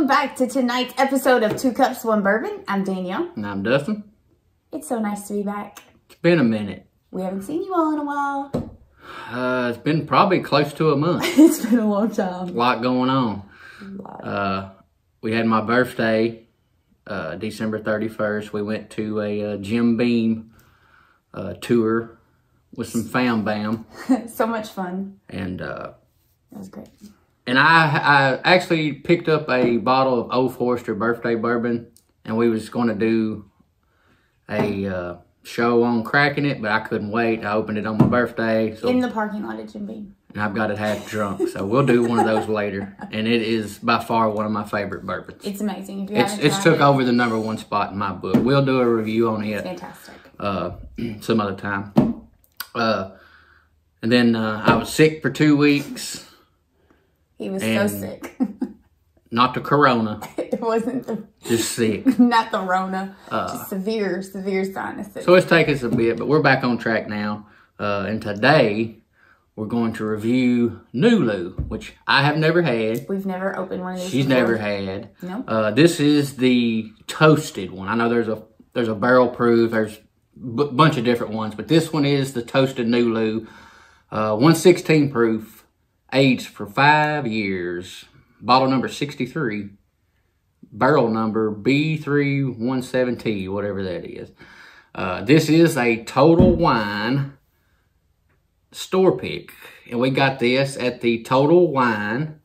Welcome back to tonight's episode of 2 Cups, 1 Bourbon. I'm Danielle. And I'm Dustin. It's so nice to be back. It's been a minute. We haven't seen you all in a while. It's been probably close to a month. It's been a long time. A lot going on. We had my birthday, December 31st. We went to a Jim Beam tour with some fam bam. So much fun. And that was great. And I actually picked up a bottle of Old Forester birthday bourbon, and we was going to do a show on cracking it, but I couldn't wait. I opened it on my birthday. So, in the parking lot at Jim Beam. And I've got it half drunk, so we'll do one of those later. And it is by far one of my favorite bourbons. It's amazing. It's took over the #1 spot in my book. We'll do a review on it. It's fantastic. Some other time. And then I was sick for 2 weeks. He was so sick. Not the corona. It wasn't the... Just sick. Not the Rona. Just severe sinuses. So it's taken us a bit, but we're back on track now. And today, we're going to review Nulu, which I have never had. We've never opened one of these She's before. never had. No. This is the toasted one. I know there's a barrel proof. There's a bunch of different ones, but this one is the toasted Nulu. 116 proof. Aged for 5 years. Bottle number 63. Barrel number B317T, whatever that is. This is a Total Wine store pick. And we got this at the Total Wine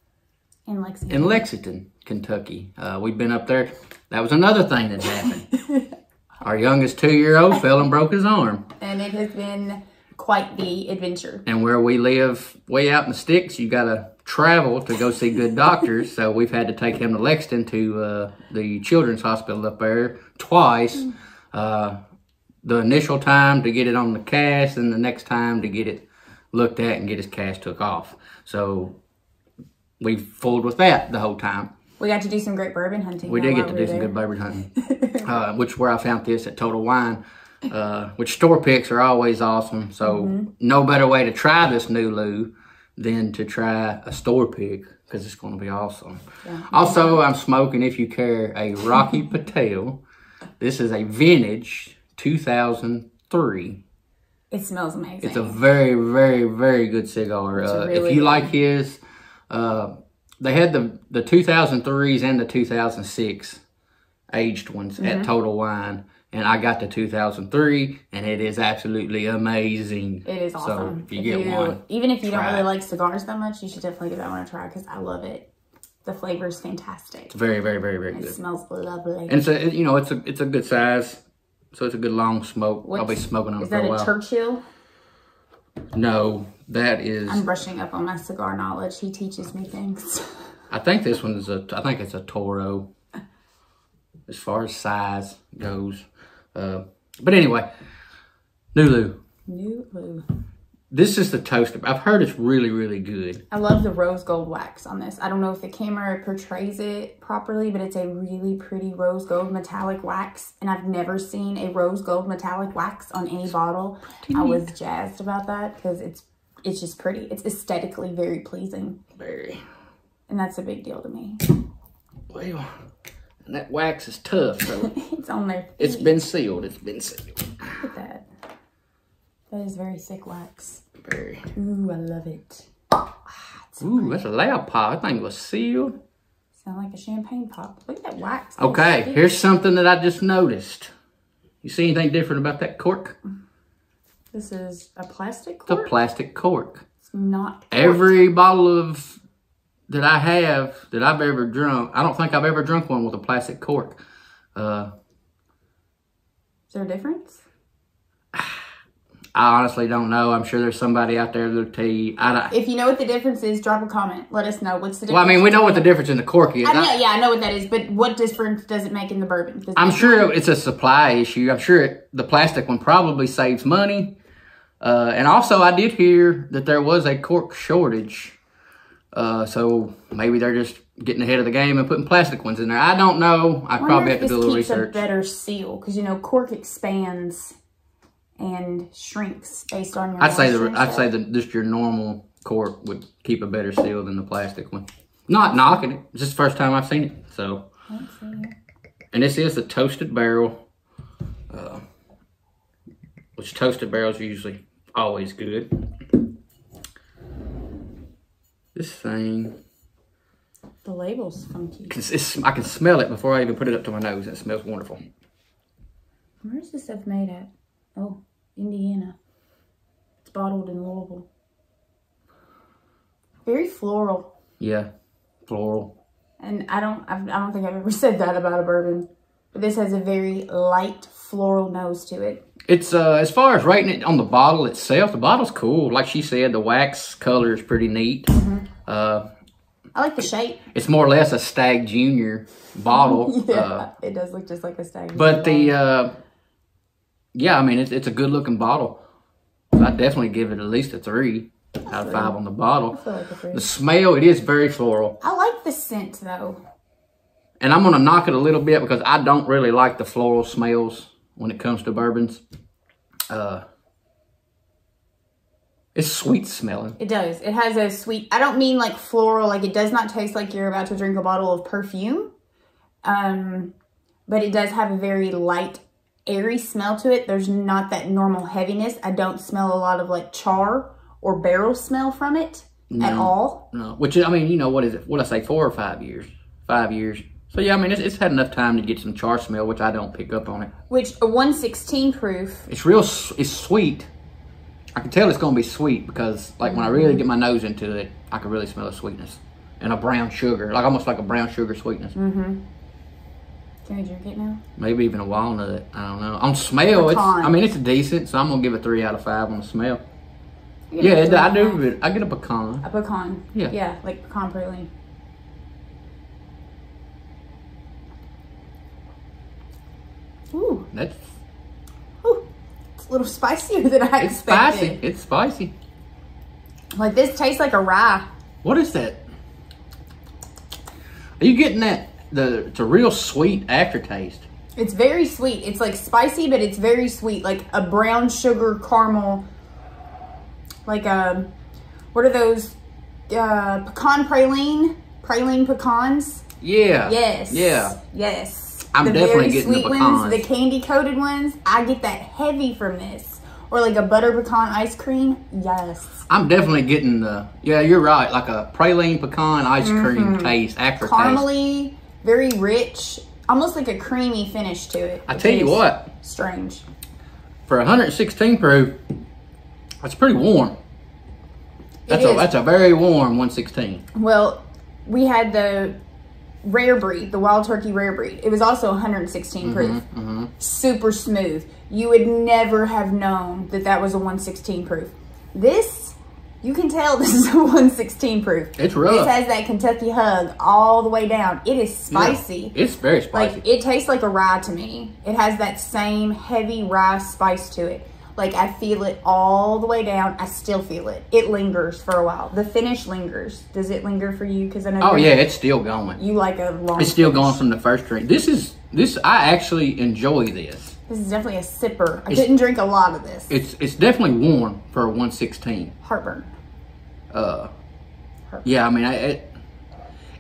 in Lexington, Kentucky. We've been up there. That was another thing that happened. Our youngest 2-year-old fell and broke his arm. And it has been quite the adventure. And where we live, way out in the sticks, you got to travel to go see good doctors. So we've had to take him to Lexington to the children's hospital up there twice. The initial time to get it on the cast, and the next time to get it looked at and get his cast took off. So we fooled with that the whole time. We got to do some great bourbon hunting. We did get to do some good bourbon hunting, which where I found this at Total Wine. Which store picks are always awesome. So no better way to try this Nulu than to try a store pick, because it's going to be awesome. Yeah. Also, I'm smoking, if you care, a Rocky Patel. This is a vintage 2003. It smells amazing. It's a very, very, very good cigar. Really if you like his, they had the 2003s and the 2006 aged ones at Total Wine. And I got the 2003, and it is absolutely amazing. It is awesome. So if you get one, even if you don't really like cigars that much, you should definitely give that one a try, because I love it. The flavor is fantastic. It's very, very, very, very good. It smells lovely. And it's a good size, so it's a good long smoke. I'll be smoking on it for a while. Is that a Churchill? No, that is. I'm brushing up on my cigar knowledge. He teaches me things. I think this one is I think it's a Toro, as far as size goes. But anyway, Nulu. This is the toaster. I've heard it's really, really good. I love the rose gold wax on this. I don't know if the camera portrays it properly, but it's a really pretty rose gold metallic wax. And I've never seen a rose gold metallic wax on any bottle. I was jazzed about that, because it's just pretty. It's aesthetically very pleasing. Very. And that's a big deal to me. Well, and that wax is tough, so it's on there. It's been sealed. It's been sealed. Look at that. That is very thick wax. Very. Ooh, I love it. Ooh, that's a loud pop. That thing was sealed. Sound like a champagne pop. Look at that wax. Okay, here's something that I just noticed. You see anything different about that cork? This is a plastic cork? It's a plastic cork. It's not cork. Every bottle that I have, that I've ever drunk, I don't think I've ever drunk one with a plastic cork. Is there a difference? I honestly don't know. I'm sure there's somebody out there that'll tell you. If you know what the difference is, drop a comment. Let us know. What's the difference? Well, I mean, we know what the difference in the cork is. I know what that is, but what difference does it make in the bourbon? I'm sure it's a supply issue. I'm sure the plastic one probably saves money. And also, I did hear that there was a cork shortage. So maybe they're just getting ahead of the game and putting plastic ones in there. I don't know. I probably have to do a little research. A better seal, because you know cork expands and shrinks based on your. I'd say just your normal cork would keep a better seal than the plastic one. Not knocking it. It's just the first time I've seen it. So, and this is the toasted barrel, which toasted barrels are usually always good. This thing, the label's funky. I can smell it before I even put it up to my nose. It smells wonderful. Where's this stuff made at? Oh, Indiana. It's bottled in Louisville. Very floral. Yeah, floral. And I don't think I've ever said that about a bourbon. But this has a very light floral nose to it. It's as far as rating it on the bottle itself, the bottle's cool. Like she said, the wax color is pretty neat. I like the shape. It's more or less a Stag Junior bottle. Yeah, it does look just like a Stag Junior. But yeah, I mean, it's a good looking bottle. I'd definitely give it at least a 3 out of 5 on the bottle. I feel like a 3. The smell, it is very floral. I like the scent though. And I'm going to knock it a little bit because I don't really like the floral smells when it comes to bourbons. It's sweet smelling. It does. It has a sweet, I don't mean like floral, like it does not taste like you're about to drink a bottle of perfume. But it does have a very light, airy smell to it. There's not that normal heaviness. I don't smell a lot of like char or barrel smell from it at all. No, which, I mean, you know, what is it? What I say, 4 or 5 years? 5 years. So, yeah, I mean, it's had enough time to get some char smell, which I don't pick up on it. Which, a 116 proof. It's sweet. I can tell it's going to be sweet because, like, when I really get my nose into it, I can really smell the sweetness. And a brown sugar, like almost like a brown sugar sweetness. Can we drink it now? Maybe even a walnut. I don't know. On smell, it's decent, so I'm going to give it 3 out of 5 on the smell. Yeah, I do. I get a pecan. A pecan. Yeah. Yeah, like pecan praline. Ooh. It's a little spicier than I expected. It's spicy. Like this tastes like a rye. What is that? Are you getting that? It's a real sweet aftertaste. It's very sweet. It's like spicy, but it's very sweet. Like a brown sugar caramel. Like what are those? Pecan praline? Praline pecans? Yeah. Yes. Yeah. Yes. I'm definitely getting the pecans. Ones, the candy coated ones, I get that heavy from this. Or like a butter pecan ice cream. Yes. I'm definitely getting yeah, you're right. Like a praline pecan ice cream taste, aftertaste. Caramely, very rich, almost like a creamy finish to it. I tell you what. Strange. For 116 proof, that's pretty warm. That's a very warm 116. Well, we had the rare breed, the Wild Turkey rare breed. It was also 116 proof. Super smooth. You would never have known that that was a 116 proof. This, you can tell this is a 116 proof. It's rough. This has that Kentucky hug all the way down. It is spicy. Yeah, it's very spicy. Like, it tastes like a rye to me. It has that same heavy rye spice to it. Like, I feel it all the way down. I still feel it. It lingers for a while. The finish lingers. Does it linger for you? Because I know. Oh yeah, it's still going. You like a long. It's still going from the first drink. I actually enjoy this. This is definitely a sipper. I didn't drink a lot of this. It's definitely warm for a 116. Heartburn. Yeah, I mean,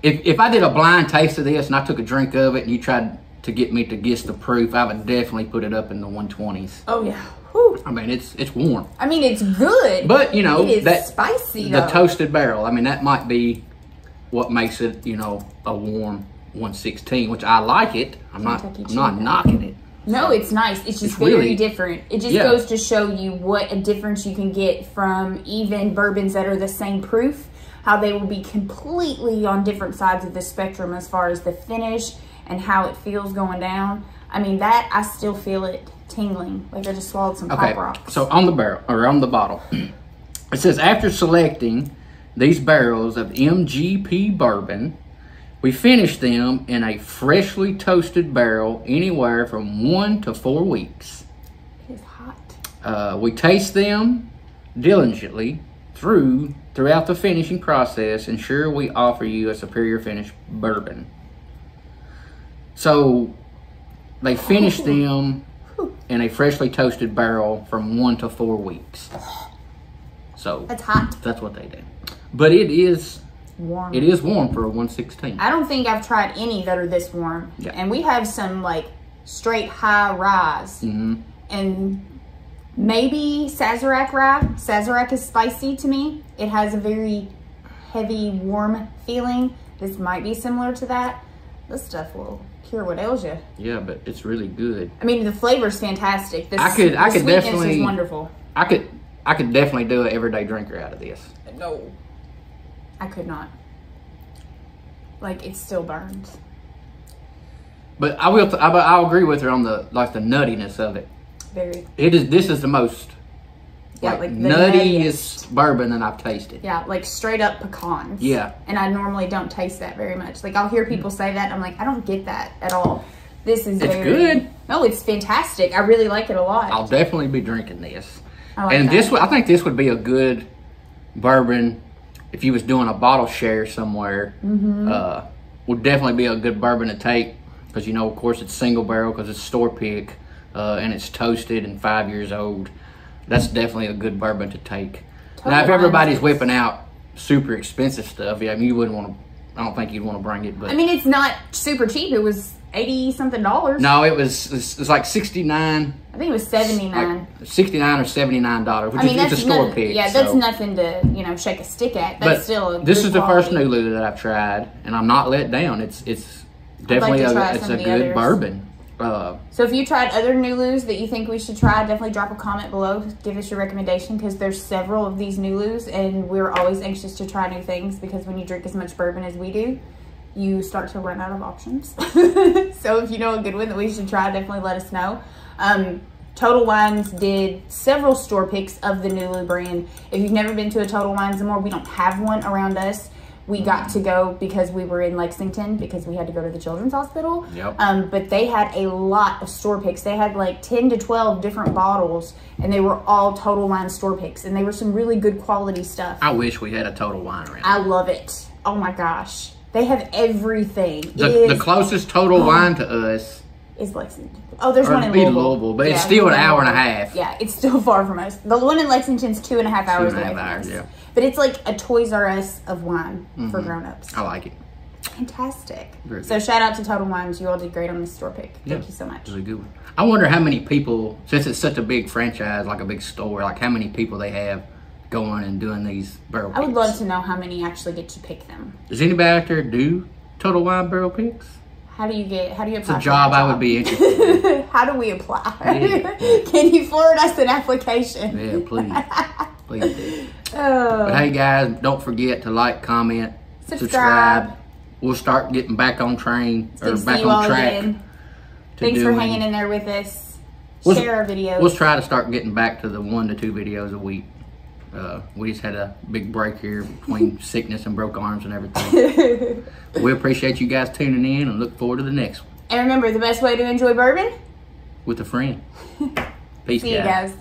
if I did a blind taste of this and I took a drink of it and you tried to get me to guess the proof, I would definitely put it up in the 120s. Oh yeah. Whew. I mean, it's warm. I mean, it's good. But, you know, it is spicy, the toasted barrel, I mean, that might be what makes it, you know, a warm 116, which I like it. I'm not knocking it. No, it's nice. It's just very really different. It just goes to show you what a difference you can get from even bourbons that are the same proof, how they will be completely on different sides of the spectrum as far as the finish and how it feels going down. I mean, that, I still feel it tingling, like I just swallowed some Pop Rocks. So on the barrel, or on the bottle, it says, after selecting these barrels of MGP bourbon, we finish them in a freshly toasted barrel anywhere from 1 to 4 weeks. It is hot. We taste them diligently throughout the finishing process, ensure we offer you a superior finished bourbon. So they finish them in a freshly toasted barrel from 1 to 4 weeks. So that's hot. That's what they do. But it is warm. It is warm for a 116. I don't think I've tried any that are this warm. Yeah. And we have some like straight high rise. And maybe Sazerac rye. Sazerac is spicy to me. It has a very heavy, warm feeling. This might be similar to that. This stuff will cure what ails you. Yeah, but it's really good. I mean, the flavor's fantastic. The I could sweetness definitely is wonderful. I could definitely do an everyday drinker out of this. No, I could not. Like, it still burns. But I'll agree with her on the nuttiness of it. Very. This is the most Yeah, like the nuttiest bourbon that I've tasted. Yeah, like straight up pecans. Yeah. And I normally don't taste that very much. Like, I'll hear people say that, and I'm like, I don't get that at all. This is good. No, it's fantastic. I really like it a lot. I'll definitely be drinking this. I like and that. I think this would be a good bourbon if you was doing a bottle share somewhere. Would definitely be a good bourbon to take because, you know, of course, it's single barrel because it's store pick and it's toasted and 5 years old. That's definitely a good bourbon to take. Now, if everybody's whipping out super expensive stuff, yeah, I mean, you wouldn't want to. I don't think you'd want to bring it. But I mean, it's not super cheap. It was $80-something. No, it's like $69. I think it was $79. Like $69 or $79, which is it's a store pick. Yeah, that's nothing to, you know, shake a stick at. That's still a this good is the quality. first Nulu that I've tried, and I'm not let down. It's definitely a good others. bourbon. So if you tried other Nulus that you think we should try, definitely drop a comment below. Give us your recommendation because there's several of these Nulus, and we're always anxious to try new things because when you drink as much bourbon as we do, you start to run out of options. So if you know a good one that we should try, definitely let us know. Total Wines did several store picks of the Nulu brand. If you've never been to a Total Wines anymore, we don't have one around us. We got to go because we were in Lexington because we had to go to the Children's Hospital. Yep. But they had a lot of store picks. They had like 10 to 12 different bottles, and they were all Total Wine store picks, and they were some really good quality stuff. I wish we had a Total Wine around. I love it. Oh my gosh. They have everything. The closest Total Wine to us is Lexington. Oh, there's one in Louisville. But it's still an hour and a half. Yeah, it's still far from us. The one in Lexington's 2.5 hours away from us. Yeah. But it's like a Toys R Us of wine for grown-ups. I like it. Fantastic. Very so good. shout out to Total Wines. You all did great on this store pick. Thank you so much. It was a good one. I wonder how many people, since it's such a big franchise, like a big store, like how many people they have going and doing these barrel picks. I would love to know how many actually get to pick them. Does anybody out there do Total Wine barrel picks? How do you apply? It's a job I would be interested in. How do we apply? Yeah. Can you forward us an application? Yeah, please. Please do. Oh. But hey guys, don't forget to like, comment, subscribe. We'll start getting back on train or back on track. Thanks for hanging in there with us. Share our videos. We'll try to start getting back to the 1 to 2 videos a week. We just had a big break here between sickness and broke arms and everything. We appreciate you guys tuning in and look forward to the next one. And remember, the best way to enjoy bourbon? With a friend. Peace, See you guys.